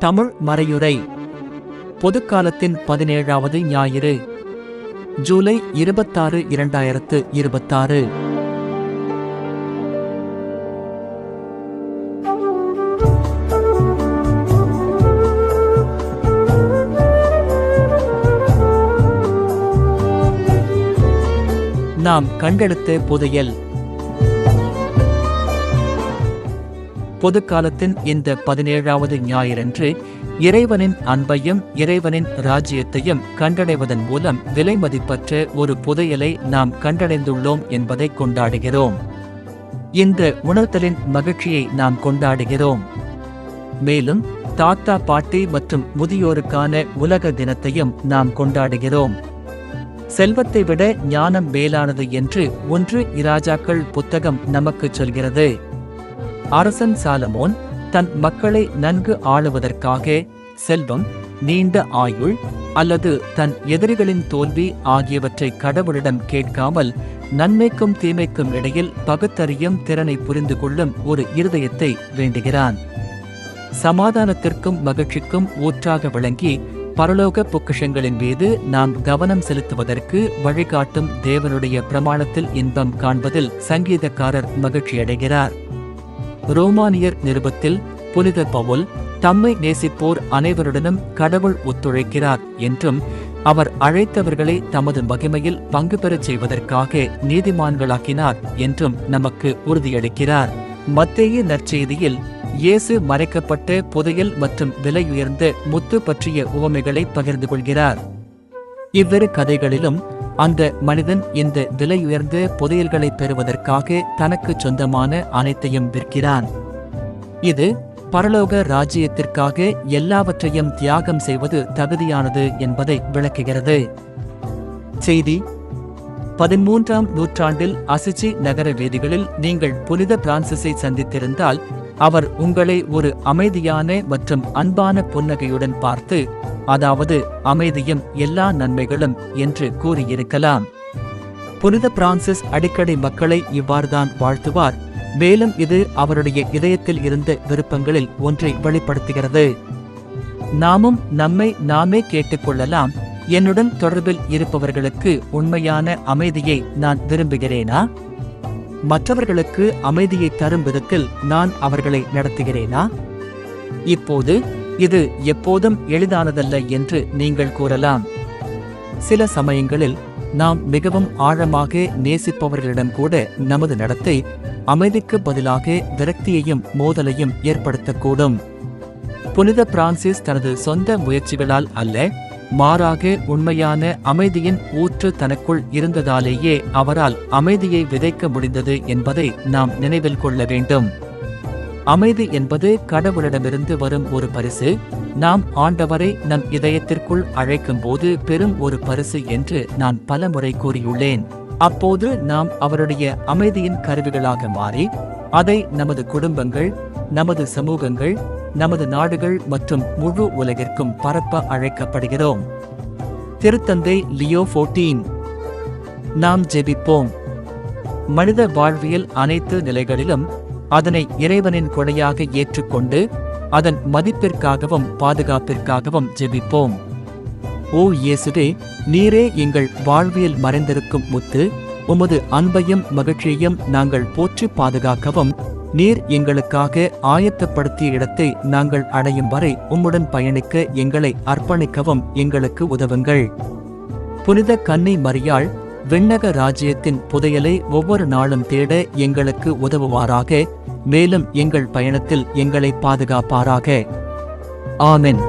தமிழ் மறையுரை பொதுக்காலத்தின் 17வது ஞாயிறு ஜூலை 26, 2026. நாம் கண்டெடுத்த புதையல். பொதுக்காலத்தின் இந்த 17வது ஞாயிறன்று இறைவனின் அன்பையும் இறைவனின் ராஜ்யத்தையும் கண்டடைவதன் மூலம் விலைமதிப்பற்ற ஒரு புதையலை நாம் கண்டடைந்துள்ளோம் என்பதை கொண்டாடுகிறோம். இந்த உணர்தலின் மகிழ்ச்சியை நாம் கொண்டாடுகிறோம். மேலும் தாத்தா பாட்டி மற்றும் முதியோருக்கான உலக தினத்தையும் நாம் கொண்டாடுகிறோம். செல்வத்தை விட ஞானம் மேலானது என்று 1 இராஜாக்கள் புத்தகம் நமக்கு சொல்கிறது. அரசன் சாலமோன் தன் மக்களை நன்கு ஆளுவதற்காக செல்வம், நீண்ட ஆயுள் அல்லது தன் எதிரிகளின் தோல்வி ஆகியவற்றை கடவுளிடம் கேட்காமல் நன்மைக்கும் தீமைக்கும் இடையில் பகுத்தறியும் திறனை புரிந்து கொள்ளும் ஒரு இருதயத்தை வேண்டுகிறான். சமாதானத்திற்கும் மகிழ்ச்சிக்கும் ஊற்றாக விளங்கி பரலோக பொக்கிஷங்களின் மீது நாம் கவனம் செலுத்துவதற்கு வழிகாட்டும் தேவனுடைய பிரமாணத்தில் இன்பம் காண்பதில் சங்கீதக்காரர் மகிழ்ச்சியடைகிறார். ரோமானியர் நிருபத்தில் புனித பவுல் தம்மை நேசிப்போர் அனைவருடனும் கடவுள் ஒத்துழைக்கிறார் என்றும் அவர் அழைத்தவர்களை தமது மகிமையில் பங்கு பெறச் செய்வதற்காக நீதிமான்களாக்கினார் என்றும் நமக்கு உறுதியளிக்கிறார். மத்தேயு நற்செய்தியில் இயேசு மறைக்கப்பட்ட புதையல் மற்றும் விலையுயர்ந்த முத்து பற்றிய உவமைகளை பகிர்ந்து கொள்கிறார். இவ்விரு கதைகளிலும் அந்த மனிதன் இந்த விலையுயர்ந்த புதையல்களை பெறுவதற்காக தனக்கு சொந்தமான அனைத்தையும் விற்கிறான். இது பரலோக ராஜ்யத்திற்காக எல்லாவற்றையும் தியாகம் செய்வது தகுதியானது என்பதை விளக்குகிறது. செய்தி: 13ஆம் நூற்றாண்டில் அசிசி நகர வீதிகளில் நீங்கள் புனித பிரான்சிஸை சந்தித்திருந்தால் அவர் உங்களை ஒரு அமைதியான மற்றும் அன்பான புன்னகையுடன் பார்த்து, அதாவது அமைதியும் எல்லா நன்மைகளும் என்று கூறியிருக்கலாம். புனித பிரான்சிஸ் அடிக்கடி மக்களை இவ்வாறுதான் வாழ்த்துவார். மேலும் இது அவருடைய இதயத்தில் இருந்த விருப்பங்களில் ஒன்றை வெளிப்படுத்துகிறது. நாமும் நம்மை நாமே கேட்டுக்கொள்ளலாம். என்னுடன் தொடர்பில் இருப்பவர்களுக்கு உண்மையான அமைதியை நான் விரும்புகிறேனா? மற்றவர்களுக்கு அமைதியை தரும் விதத்தில் நான் அவர்களை நடத்துகிறேனா? இப்போது இது எப்போதும் எளிதானதல்ல என்று நீங்கள் கூறலாம். சில சமயங்களில் நாம் மிகவும் ஆழமாக நேசிப்பவர்களிடம் கூட நமது நடத்தை அமைதிக்கு பதிலாக விரக்தியையும் மோதலையும் ஏற்படுத்தக்கூடும். புனித பிரான்சிஸ் தனது சொந்த முயற்சிகளால் அல்ல, மாறாக உண்மையான அமைதியின் ஊற்று தனக்குள் இருந்ததாலேயே அவரால் அமைதியை விதைக்க முடிந்தது என்பதை நாம் நினைவில் கொள்ள வேண்டும். அமைதி என்பது கடவுளிடமிருந்து வரும் ஒரு பரிசு. நாம் ஆண்டவரை நம் இதயத்திற்குள் அழைக்கும் போது பெரும் ஒரு பரிசு என்று நான் பல முறை கூறியுள்ளேன். அப்போது நாம் அவருடைய அமைதியின் கருவிகளாக மாறி அதை நமது குடும்பங்கள், நமது சமூகங்கள், நமது நாடுகள் மற்றும் முழு உலகிற்கும் பரப்ப அழைக்கப்படுகிறோம். திருத்தந்தை லியோ 14. நாம் ஜெபிப்போம். மனித வாழ்வியல் அனைத்து நிலைகளிலும் அதனை இறைவனின் கொடையாக ஏற்றுக்கொண்டு அதன் மதிப்பிற்காகவும் பாதுகாப்பிற்காகவும் ஜெபிப்போம். ஓ இயேசுவே, நீரே எங்கள் வாழ்வியல் மறைந்திருக்கும் முத்து. உமது அன்பையும் மகிழ்ச்சியையும் நாங்கள் போற்றி பாதுகாக்கவும், நீர் எங்களுக்காக ஆயத்தப்படுத்திய இடத்தை நாங்கள் அடையும் வரை உம்முடன் பயணிக்க எங்களை அர்ப்பணிக்கவும் எங்களுக்கு உதவுங்கள். புனித கன்னி மரியாள் விண்ணக ராஜ்யத்தின் புதையலை ஒவ்வொரு நாளும் தேட எங்களுக்கு உதவுவாராக. மேலும் எங்கள் பயணத்தில் எங்களை பாதுகாப்பாராக. ஆமென்.